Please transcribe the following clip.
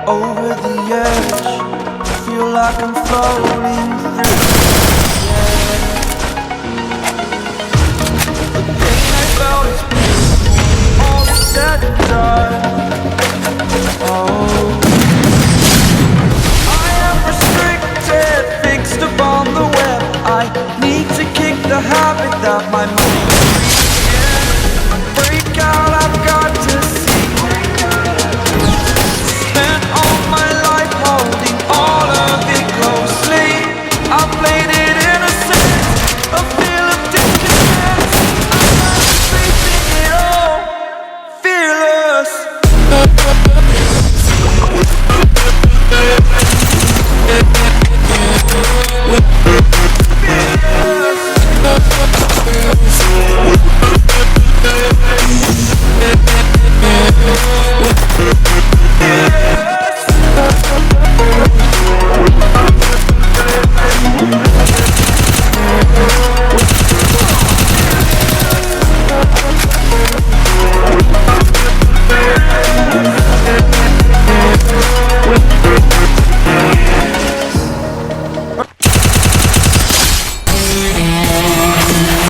Over the edge, feel like I'm floating through the air. The pain I felt is all is said and done. Oh, I am restricted, fixed upon the web. I need to kick the habit that my mind